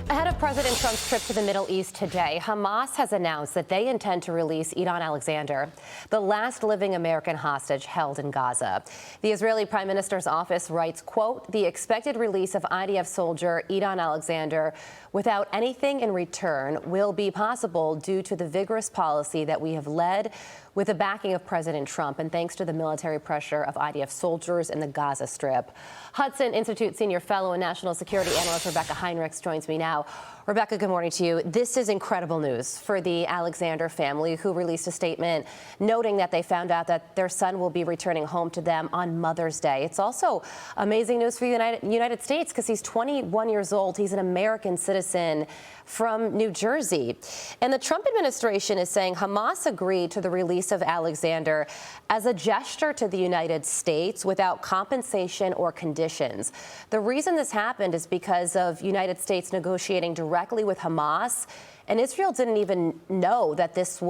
Ahead of President Trump's trip to the Middle East today, Hamas has announced that they intend to release Edan Alexander, the last living American hostage held in Gaza. The Israeli Prime Minister's office writes, quote, the expected release of IDF soldier Edan Alexander without anything in return will be possible due to the vigorous policy that we have led with the backing of President Trump and thanks to the military pressure of IDF soldiers in the Gaza Strip. Hudson Institute senior fellow and national security analyst Rebeccah Heinrichs joins me now. Rebeccah, good morning to you. This is incredible news for the Alexander family, who released a statement noting that they found out that their son will be returning home to them on Mother's Day. It's also amazing news for the United States because he's 21 years old. He's an American citizen from New Jersey. And the Trump administration is saying Hamas agreed to the release of Alexander as a gesture to the United States without compensation or conditions. The reason this happened is because of United States negotiating directly with Hamas, and Israel didn't even know that this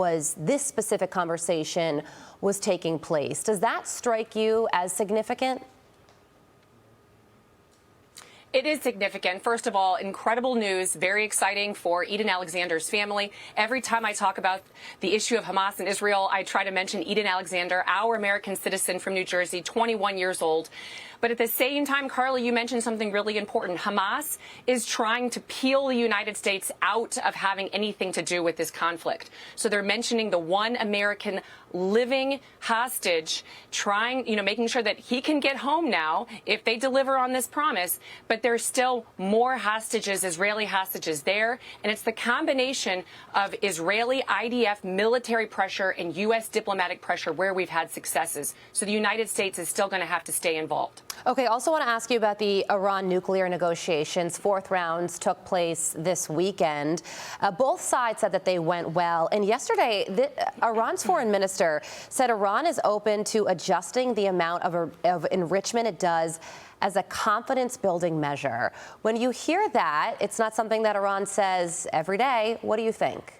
specific conversation was taking place. Does that strike you as significant? It is significant. First of all, incredible news, very exciting for Edan Alexander's family. Every time I talk about the issue of Hamas and Israel, I try to mention Edan Alexander, our American citizen from New Jersey, 21 years old. But at the same time, Carly, you mentioned something really important. Hamas is trying to peel the United States out of having anything to do with this conflict. So they're mentioning the one American living hostage, making sure that he can get home now if they deliver on this promise. But there's still more hostages, Israeli hostages there. And it's the combination of Israeli IDF military pressure and U.S. diplomatic pressure where we've had successes. So the United States is still going to have to stay involved. Okay, also want to ask you about the Iran nuclear negotiations. Fourth rounds took place this weekend. Both sides said that they went well. And yesterday, Iran's foreign minister said Iran is open to adjusting the amount of enrichment it does as a confidence-building measure. When you hear that, it's not something that Iran says every day. What do you think?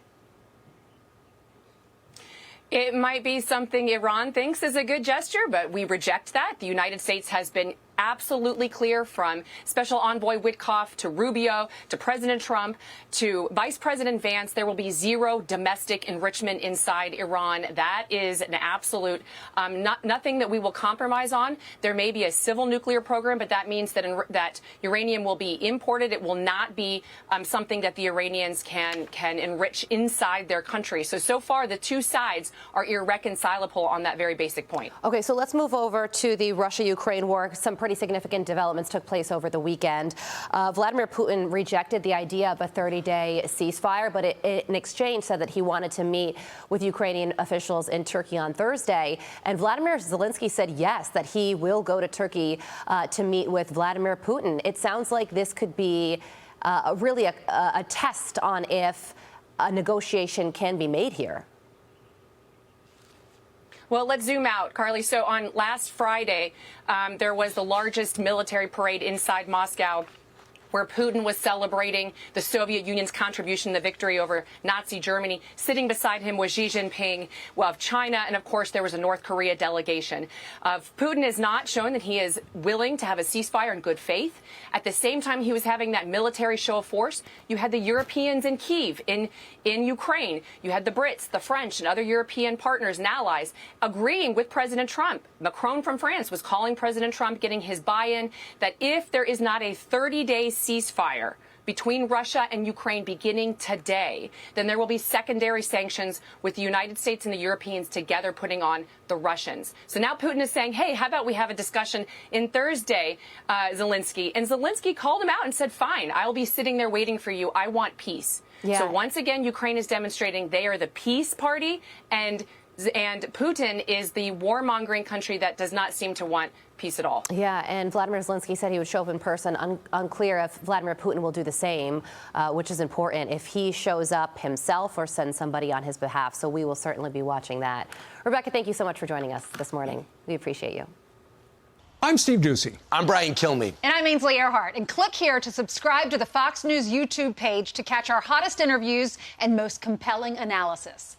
It might be something Iran thinks is a good gesture, but we reject that. The United States has been absolutely clear, from Special Envoy Witkoff to Rubio to President Trump to Vice President Vance, there will be zero domestic enrichment inside Iran. That is an absolute nothing that we will compromise on. There may be a civil nuclear program, but that means that uranium will be imported. It will not be something that the Iranians can enrich inside their country. So far, the two sides are irreconcilable on that very basic point. Okay, so let's move over to the Russia-Ukraine war. Some pretty significant developments took place over the weekend. Vladimir Putin rejected the idea of a 30-day ceasefire, but in exchange said that he wanted to meet with Ukrainian officials in Turkey on Thursday. And Vladimir Zelenskyy said yes, that he will go to Turkey to meet with Vladimir Putin. It sounds like this could be really a test on if a negotiation can be made here. Well, let's zoom out, Carly. So on last Friday, there was the largest military parade inside Moscow, where Putin was celebrating the Soviet Union's contribution to the victory over Nazi Germany. Sitting beside him was Xi Jinping of China, and of course there was a North Korea delegation. Putin has not shown that he is willing to have a ceasefire in good faith. At the same time he was having that military show of force, you had the Europeans in Kyiv, in Ukraine. You had the Brits, the French, and other European partners and allies agreeing with President Trump. Macron from France was calling President Trump, getting his buy-in, that if there is not a 30-day ceasefire between Russia and Ukraine beginning today, then there will be secondary sanctions with the United States and the Europeans together putting on the Russians. So now Putin is saying, hey, how about we have a discussion in Thursday, Zelenskyy? And Zelenskyy called him out and said, fine, I'll be sitting there waiting for you. I want peace. Yeah. So once again, Ukraine is demonstrating they are the peace party, and Putin is the warmongering country that does not seem to want peace at all. Yeah, and Vladimir Zelenskyy said he would show up in person. Unclear if Vladimir Putin will do the same, which is important, if he shows up himself or sends somebody on his behalf. So we will certainly be watching that. Rebeccah, thank you so much for joining us this morning. We appreciate you. I'm Steve Doocy. I'm Brian Kilmeade. And I'm Ainsley Earhart. And click here to subscribe to the Fox News YouTube page to catch our hottest interviews and most compelling analysis.